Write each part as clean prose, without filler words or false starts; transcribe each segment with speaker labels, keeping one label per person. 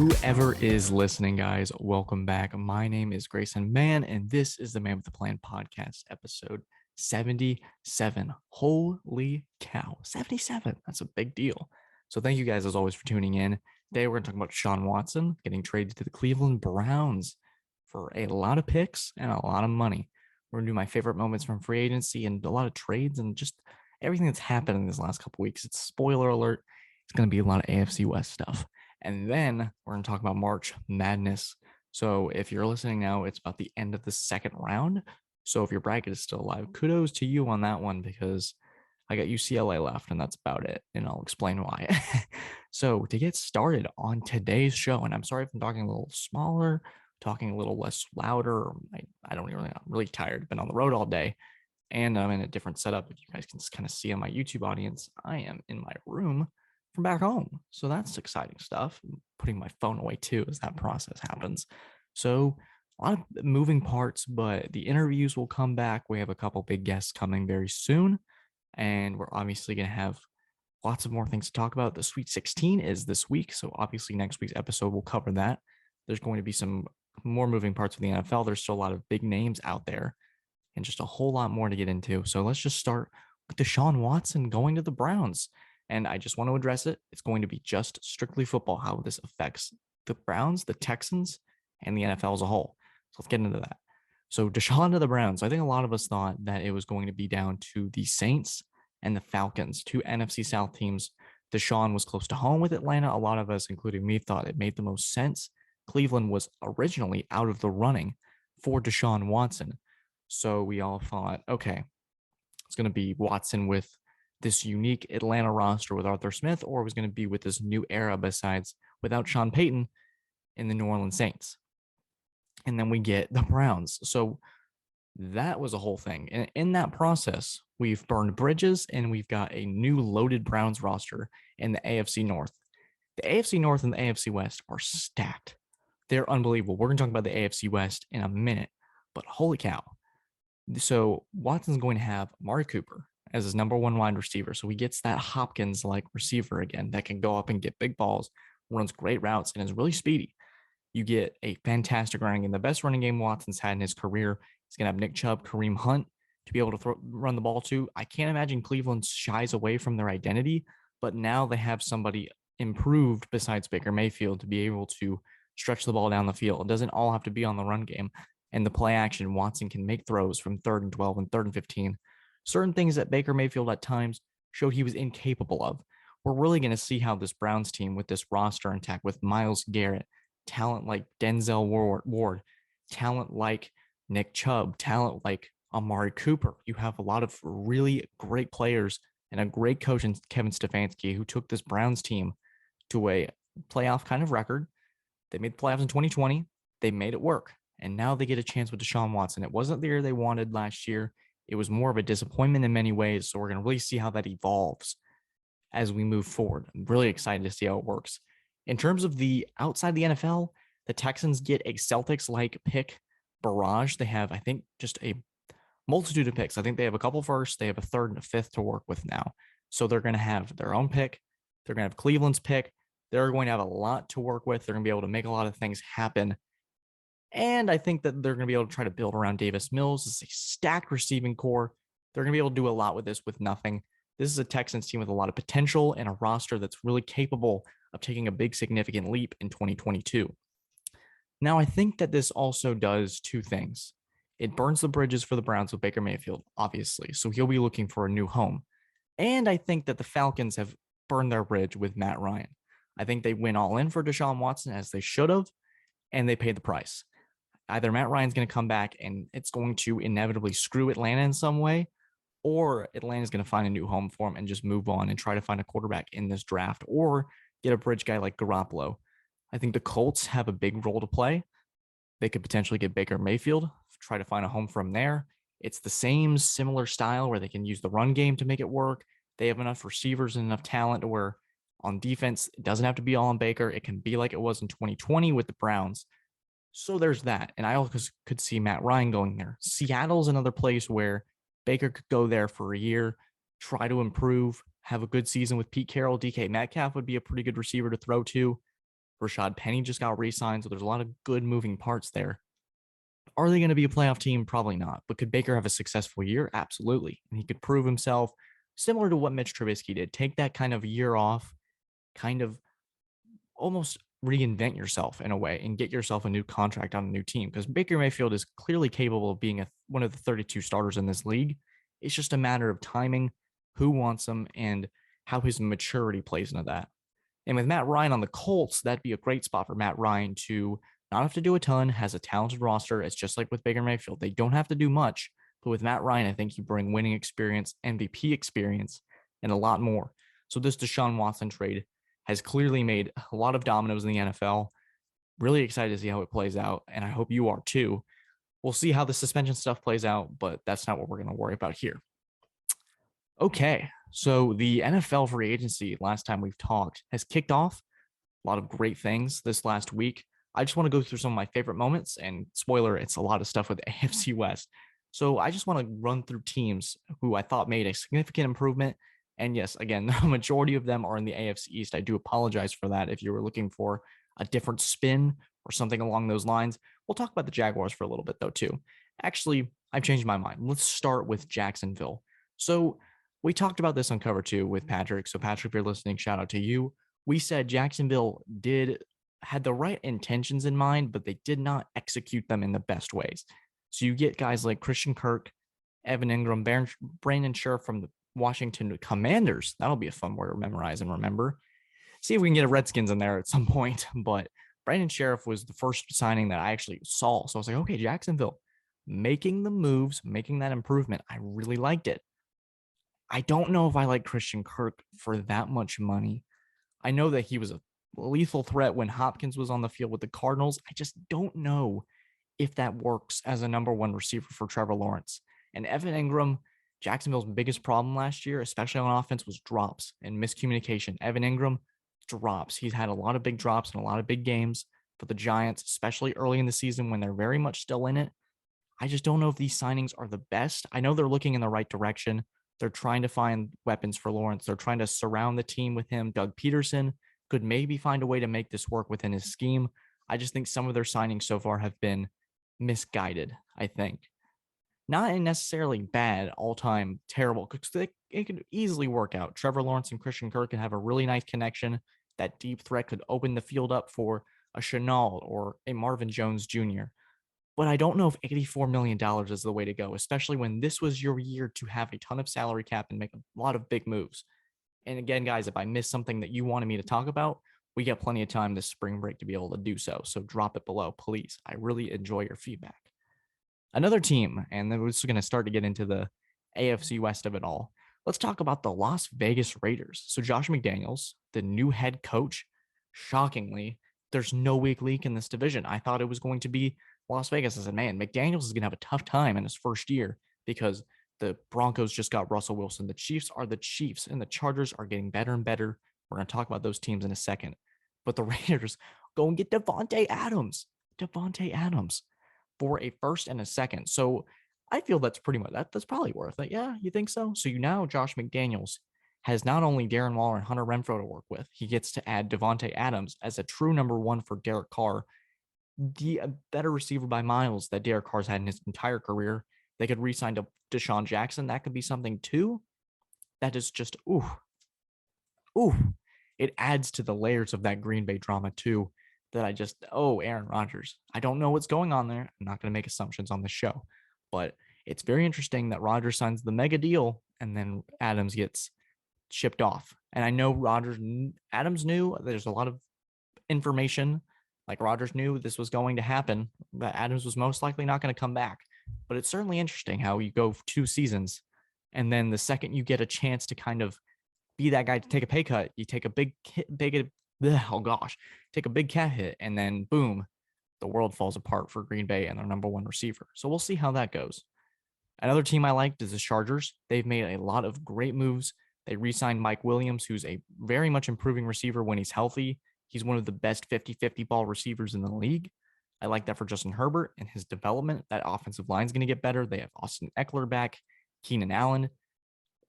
Speaker 1: Whoever is listening, guys, welcome back. My name is Grayson Mann, and this is the Man with the Plan podcast, episode 77. Holy cow, 77. That's a big deal. So thank you guys, as always, for tuning in. Today, we're going to talk about Deshaun Watson getting traded to the Cleveland Browns for a lot of picks and a lot of money. We're going to do my favorite moments from free agency and a lot of trades and just everything that's happened in these last couple weeks. It's spoiler alert. It's going to be a lot of AFC West stuff. And then we're going to talk about March Madness. So if you're listening now, it's about the end of the second round. So if your bracket is still alive, kudos to you on that one because I got UCLA left and that's about it. And I'll explain why. So to get started on today's show, and I'm sorry if I'm talking a little smaller, talking a little less louder. I don't really, I'm really tired. Been on the road all day and I'm in a different setup. If you guys can just kind of see on my YouTube audience, I am in my room from back home. So that's exciting stuff. I'm putting my phone away too as that process happens. So a lot of moving parts, but the interviews will come back. We have a couple big guests coming very soon. And we're obviously going to have lots of more things to talk about. The Sweet 16 is this week. So obviously next week's episode will cover that. There's going to be some more moving parts of the NFL. There's still a lot of big names out there and just a whole lot more to get into. So let's just start with Deshaun Watson going to the Browns. And I just want to address it. It's going to be just strictly football, how this affects the Browns, the Texans, and the NFL as a whole. So let's get into that. So Deshaun to the Browns. I think a lot of us thought that it was going to be down to the Saints and the Falcons, two NFC South teams. Deshaun was close to home with Atlanta. A lot of us, including me, thought it made the most sense. Cleveland was originally out of the running for Deshaun Watson. So we all thought, okay, it's going to be Watson with this unique Atlanta roster with Arthur Smith, or it was going to be with this new era besides without Sean Payton in the New Orleans Saints. And then we get the Browns. So that was a whole thing. And in that process, we've burned bridges and we've got a new loaded Browns roster in the AFC North. The AFC North and the AFC West are stacked. They're unbelievable. We're going to talk about the AFC West in a minute, but holy cow. So Watson's going to have Amari Cooper as his number one wide receiver. So he gets that Hopkins-like receiver again that can go up and get big balls, runs great routes, and is really speedy. You get a fantastic running game, the best running game Watson's had in his career. He's going to have Nick Chubb, Kareem Hunt to be able to run the ball to. I can't imagine Cleveland shies away from their identity, but now they have somebody improved besides Baker Mayfield to be able to stretch the ball down the field. It doesn't all have to be on the run game. And the play action, Watson can make throws from 3rd and 12 and 3rd and 15. Certain things that Baker Mayfield at times showed he was incapable of. We're really going to see how this Browns team with this roster intact with Myles Garrett, talent like Denzel Ward, talent like Nick Chubb, talent like Amari Cooper. You have a lot of really great players and a great coach in Kevin Stefanski who took this Browns team to a playoff kind of record. They made the playoffs in 2020. They made it work. And now they get a chance with Deshaun Watson. It wasn't the year they wanted last year. It was more of a disappointment in many ways. So we're going to really see how that evolves as we move forward. I'm really excited to see how it works. In terms of the outside the NFL, the Texans get a Celtics-like pick barrage. They have, I think, just a multitude of picks. I think they have a couple firsts. They have a 3rd and a 5th to work with now. So they're going to have their own pick. They're going to have Cleveland's pick. They're going to have a lot to work with. They're going to be able to make a lot of things happen. And I think that they're going to be able to try to build around Davis Mills. It's a stacked receiving core. They're going to be able to do a lot with this with nothing. This is a Texans team with a lot of potential and a roster that's really capable of taking a big, significant leap in 2022. Now, I think that this also does two things. It burns the bridges for the Browns with Baker Mayfield, obviously, so he'll be looking for a new home. And I think that the Falcons have burned their bridge with Matt Ryan. I think they went all in for Deshaun Watson as they should have, and they paid the price. Either Matt Ryan's going to come back and it's going to inevitably screw Atlanta in some way, or Atlanta's going to find a new home for him and just move on and try to find a quarterback in this draft or get a bridge guy like Garoppolo. I think the Colts have a big role to play. They could potentially get Baker Mayfield, try to find a home from there. It's the same similar style where they can use the run game to make it work. They have enough receivers and enough talent to where on defense, it doesn't have to be all on Baker. It can be like it was in 2020 with the Browns. So there's that. And I also could see Matt Ryan going there. Seattle's another place where Baker could go there for a year, try to improve, have a good season with Pete Carroll. DK Metcalf would be a pretty good receiver to throw to. Rashad Penny just got re-signed, so there's a lot of good moving parts there. Are they going to be a playoff team? Probably not. But could Baker have a successful year? Absolutely. And he could prove himself similar to what Mitch Trubisky did. Take that kind of year off, kind of almost reinvent yourself in a way and get yourself a new contract on a new team, because Baker Mayfield is clearly capable of being one of the 32 starters in this league. It's just a matter of timing, who wants him, and how his maturity plays into that. And with Matt Ryan on the Colts, that'd be a great spot for Matt Ryan to not have to do a ton, has a talented roster. It's just like with Baker Mayfield. They don't have to do much. But with Matt Ryan, I think you bring winning experience, MVP experience, and a lot more. So this Deshaun Watson trade has clearly made a lot of dominoes in the NFL. Really excited to see how it plays out, and I hope you are too. We'll see how the suspension stuff plays out, but that's not what we're going to worry about here. Okay, so the NFL free agency, last time we've talked, has kicked off. A lot of great things this last week. I just want to go through some of my favorite moments, and spoiler, it's a lot of stuff with the AFC West. So I just want to run through teams who I thought made a significant improvement. And yes, again, the majority of them are in the AFC East. I do apologize for that if you were looking for a different spin or something along those lines. We'll talk about the Jaguars for a little bit, though, too. Actually, I've changed my mind. Let's start with Jacksonville. So we talked about this on Cover 2 with Patrick. So Patrick, if you're listening, shout out to you. We said Jacksonville had the right intentions in mind, but they did not execute them in the best ways. So you get guys like Christian Kirk, Evan Ingram, Brandon Scherff from the Washington Commanders. That'll be a fun word to memorize and remember. See if we can get a Redskins in there at some point. But Brandon Scherff was the first signing that I actually saw. So I was like, okay, Jacksonville making the moves, making that improvement. I really liked it. I don't know if I like Christian Kirk for that much money. I know that he was a lethal threat when Hopkins was on the field with the Cardinals. I just don't know if that works as a number one receiver for Trevor Lawrence. And Evan Ingram, Jacksonville's biggest problem last year, especially on offense, was drops and miscommunication. Evan Ingram, drops. He's had a lot of big drops and a lot of big games for the Giants, especially early in the season when they're very much still in it. I just don't know if these signings are the best. I know they're looking in the right direction. They're trying to find weapons for Lawrence. They're trying to surround the team with him. Doug Peterson could maybe find a way to make this work within his scheme. I just think some of their signings so far have been misguided, I think. Not necessarily bad, all-time terrible, because it could easily work out. Trevor Lawrence and Christian Kirk can have a really nice connection. That deep threat could open the field up for a Chenault or a Marvin Jones Jr. But I don't know if $84 million is the way to go, especially when this was your year to have a ton of salary cap and make a lot of big moves. And again, guys, if I missed something that you wanted me to talk about, we got plenty of time this spring break to be able to do so. So drop it below, please. I really enjoy your feedback. Another team, and then we're just going to start to get into the AFC West of it all. Let's talk about the Las Vegas Raiders. So Josh McDaniels, the new head coach, shockingly, there's no weak link in this division. I thought it was going to be Las Vegas. I said, man, McDaniels is going to have a tough time in his first year because the Broncos just got Russell Wilson. The Chiefs are the Chiefs, and the Chargers are getting better and better. We're going to talk about those teams in a second. But the Raiders go and get Davante Adams. For a first and a second. So I feel that's pretty much that's probably worth it. Yeah, you think so? So Josh McDaniels has not only Darren Waller and Hunter Renfrow to work with, he gets to add Davante Adams as a true number one for Derek Carr, the better receiver by miles that Derek Carr's had in his entire career. They could re-sign to Deshaun Jackson. That could be something too. That is just ooh. It adds to the layers of that Green Bay drama too. That Aaron Rodgers. I don't know what's going on there. I'm not going to make assumptions on the show, but it's very interesting that Rodgers signs the mega deal and then Adams gets shipped off. And I know Adams knew there's a lot of information. Like Rodgers knew this was going to happen, that Adams was most likely not going to come back. But it's certainly interesting how you go 2 seasons and then the second you get a chance to kind of be that guy to take a pay cut, you take a take a big cat hit, and then boom, the world falls apart for Green Bay and their number one receiver. So we'll see how that goes. Another team I liked is the Chargers. They've made a lot of great moves. They re-signed Mike Williams, who's a very much improving receiver when he's healthy. He's one of the best 50-50 ball receivers in the league. I like that for Justin Herbert and his development. That offensive line is going to get better. They have Austin Eckler back, Keenan Allen,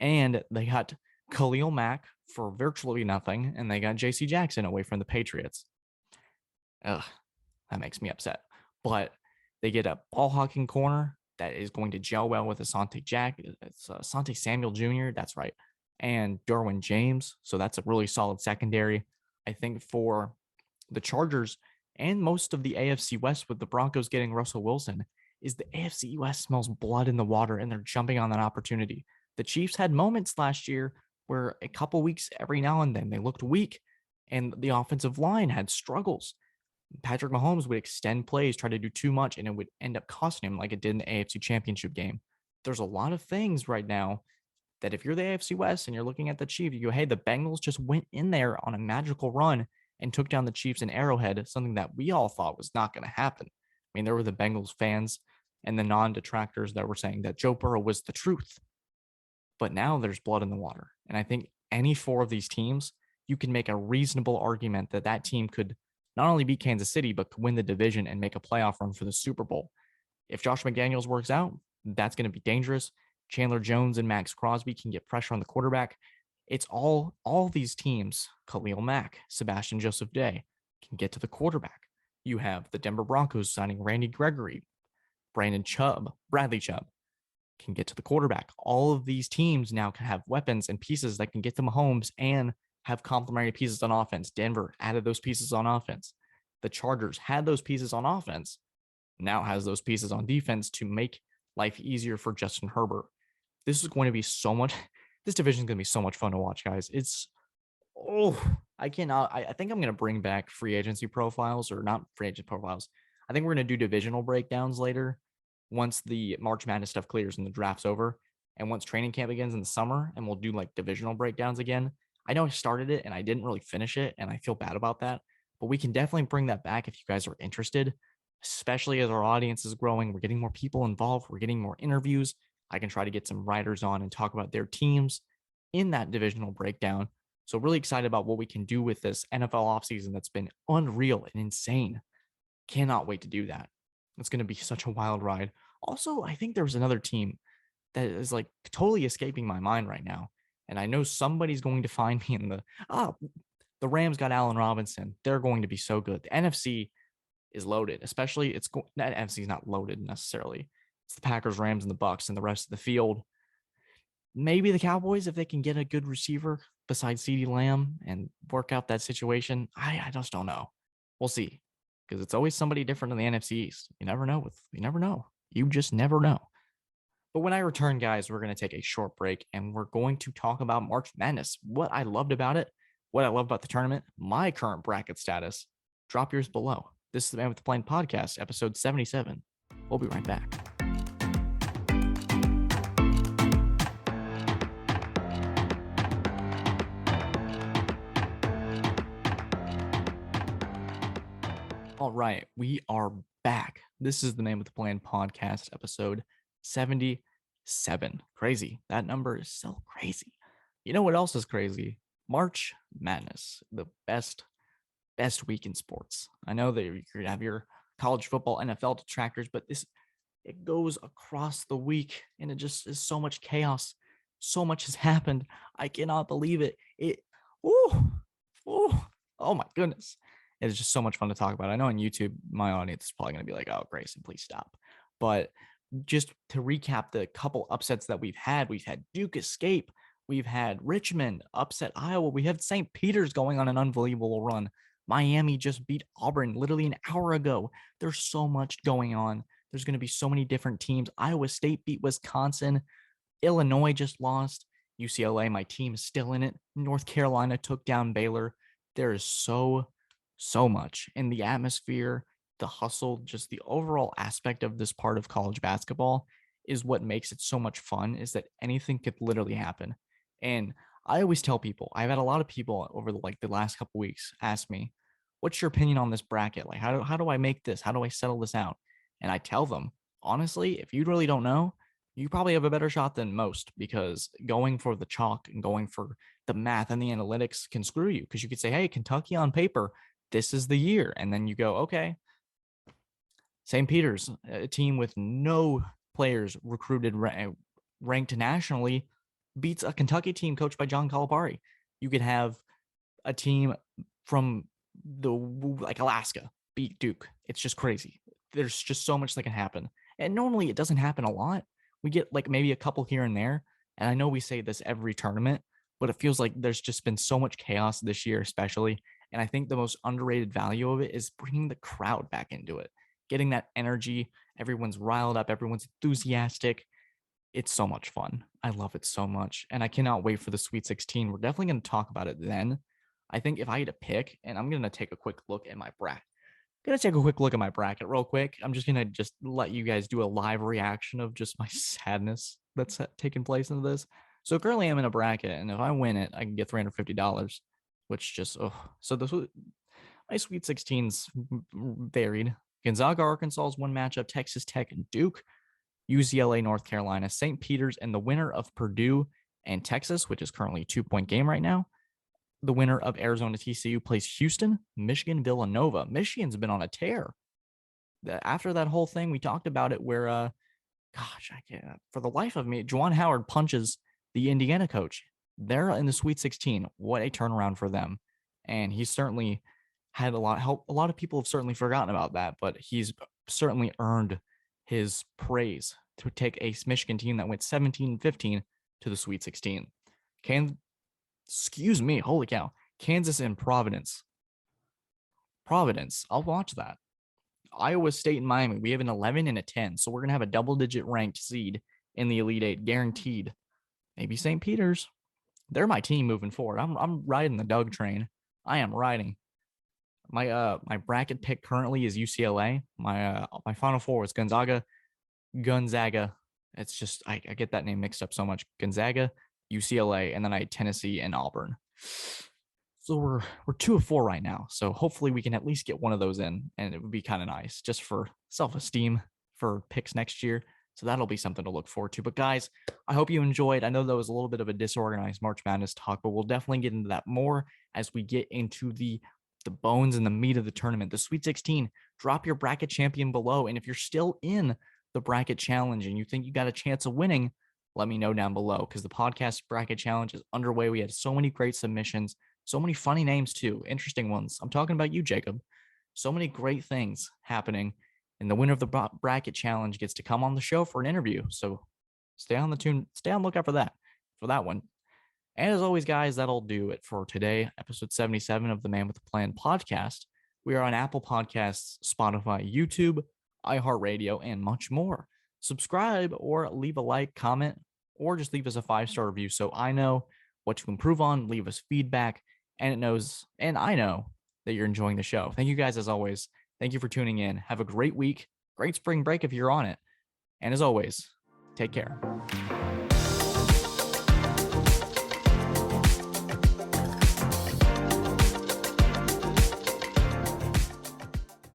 Speaker 1: and they got Khalil Mack for virtually nothing, and they got J.C. Jackson away from the Patriots. Ugh, that makes me upset. But they get a ball hawking corner that is going to gel well with Asante Jack. It's Asante Samuel Jr. That's right. And Derwin James. So that's a really solid secondary. I think for the Chargers and most of the AFC West with the Broncos getting Russell Wilson is the AFC West smells blood in the water and they're jumping on that opportunity. The Chiefs had moments last year where a couple weeks every now and then they looked weak and the offensive line had struggles. Patrick Mahomes would extend plays, try to do too much, and it would end up costing him like it did in the AFC Championship game. There's a lot of things right now that if you're the AFC West and you're looking at the Chiefs, you go, hey, the Bengals just went in there on a magical run and took down the Chiefs in Arrowhead, something that we all thought was not going to happen. I mean, there were the Bengals fans and the non-detractors that were saying that Joe Burrow was the truth. But now there's blood in the water. And I think any four of these teams, you can make a reasonable argument that that team could not only beat Kansas City, but could win the division and make a playoff run for the Super Bowl. If Josh McDaniels works out, that's going to be dangerous. Chandler Jones and Max Crosby can get pressure on the quarterback. It's all these teams, Khalil Mack, Sebastian Joseph Day, can get to the quarterback. You have the Denver Broncos signing Randy Gregory, Brandon Chubb, Bradley Chubb can get to the quarterback. All of these teams now can have weapons and pieces that can get to Mahomes and have complementary pieces on offense. Denver added those pieces on offense. The Chargers had those pieces on offense, now has those pieces on defense to make life easier for Justin Herbert. This is going to be so much. This division is going to be so much fun to watch, guys. I cannot. I think I'm going to bring back free agency profiles or not free agent profiles. I think we're going to do divisional breakdowns later once the March Madness stuff clears and the draft's over. And once training camp begins in the summer, and we'll do like divisional breakdowns again. I know I started it and I didn't really finish it, and I feel bad about that. But we can definitely bring that back if you guys are interested, especially as our audience is growing. We're getting more people involved. We're getting more interviews. I can try to get some writers on and talk about their teams in that divisional breakdown. So really excited about what we can do with this NFL offseason that's been unreal and insane. Cannot wait to do that. It's going to be such a wild ride. Also, I think there was another team that is like totally escaping my mind right now. And I know somebody's going to find me in the Rams got Allen Robinson. They're going to be so good. The NFC is loaded, especially that NFC is not loaded necessarily. It's the Packers, Rams, and the Bucks, and the rest of the field. Maybe the Cowboys, if they can get a good receiver besides CeeDee Lamb and work out that situation. I just don't know. We'll see, because it's always somebody different in the NFC East. You never know. You never know. You just never know. But when I return, guys, we're going to take a short break and we're going to talk about March Madness, what I loved about it, what I love about the tournament, my current bracket status. Drop yours below. This is the Man with the Plan podcast, episode 77. We'll be right back. All right, we are back. This is the Man with the Plan podcast, episode 77. Crazy. That number is so crazy. You know what else is crazy? March Madness, the best week in sports. I know that you could have your college football, NFL detractors, but it goes across the week and it just is so much chaos. So much has happened. I cannot believe it. Oh my goodness. It's just so much fun to talk about. I know on YouTube, my audience is probably going to be like, oh, Grayson, please stop. But just to recap the couple upsets that we've had Duke escape. We've had Richmond upset Iowa. We have St. Peter's going on an unbelievable run. Miami just beat Auburn literally an hour ago. There's so much going on. There's going to be so many different teams. Iowa State beat Wisconsin. Illinois just lost. UCLA, my team, is still in it. North Carolina took down Baylor. There is so much in the atmosphere, the hustle, just the overall aspect of this part of college basketball is what makes it so much fun, is that anything could literally happen. And I always tell people, I've had a lot of people over the last couple weeks ask me, what's your opinion on this bracket? Like, how do I make this? How do I settle this out? And I tell them, honestly, if you really don't know, you probably have a better shot than most, because going for the chalk and going for the math and the analytics can screw you, because you could say, hey, Kentucky on paper, this is the year. And then you go, okay, St. Peter's, a team with no players recruited ranked nationally, beats a Kentucky team coached by John Calipari. You could have a team from like Alaska beat Duke. It's just crazy. There's just so much that can happen. And normally it doesn't happen a lot. We get like maybe a couple here and there. And I know we say this every tournament, but it feels like there's just been so much chaos this year, especially. And I think the most underrated value of it is bringing the crowd back into it, getting that energy. Everyone's riled up, everyone's enthusiastic. It's so much fun. I love it so much. And I cannot wait for the Sweet 16. We're definitely going to talk about it then. I think if I had to pick, and I'm going to take a quick look at my bracket. Gonna take a quick look at my bracket real quick. I'm just gonna let you guys do a live reaction of just my sadness that's taking place into this. So currently I'm in a bracket, and if I win it, I can get $350, which just So my Sweet 16's varied. Gonzaga, Arkansas is one matchup. Texas Tech and Duke, UCLA, North Carolina, St. Peter's, and the winner of Purdue and Texas, which is currently a 2-point game right now. The winner of Arizona TCU plays Houston, Michigan, Villanova. Michigan's been on a tear. After that whole thing, we talked about it where, I can't, for the life of me, Juwan Howard punches the Indiana coach. They're in the Sweet 16. What a turnaround for them. And he's certainly had a lot of help. A lot of people have certainly forgotten about that, but he's certainly earned his praise to take a Michigan team that went 17-15 to the Sweet 16. Excuse me, holy cow. Kansas and Providence. I'll watch that. Iowa State and Miami. We have an 11 and a 10, so we're going to have a double-digit ranked seed in the Elite Eight, guaranteed. Maybe St. Peter's. They're my team moving forward. I'm riding the Doug train. I am riding. My bracket pick currently is UCLA. My Final Four is Gonzaga. It's just I get that name mixed up so much. Gonzaga, UCLA, and then I had Tennessee and Auburn. So we're 2 of 4 right now. So hopefully we can at least get one of those in, and it would be kind of nice just for self-esteem for picks next year. So that'll be something to look forward to. But guys, I hope you enjoyed. I know that was a little bit of a disorganized March Madness talk, but we'll definitely get into that more as we get into the bones and the meat of the tournament. The Sweet 16, drop your bracket champion below. And if you're still in the bracket challenge and you think you got a chance of winning, let me know down below, because the podcast bracket challenge is underway. We had so many great submissions, so many funny names too, interesting ones. I'm talking about you, Jacob. So many great things happening, and the winner of the bracket challenge gets to come on the show for an interview. So stay on the lookout for that one. And as always, guys, that'll do it for today, episode 77 of the Man with the Plan podcast. We are on Apple Podcasts, Spotify, YouTube, iHeartRadio, and much more. Subscribe or leave a like, comment, or just leave us a 5-star review so I know what to improve on. Leave us feedback, and I know that you're enjoying the show. Thank you guys as always. Thank you for tuning in. Have a great week, great spring break if you're on it. And as always, take care.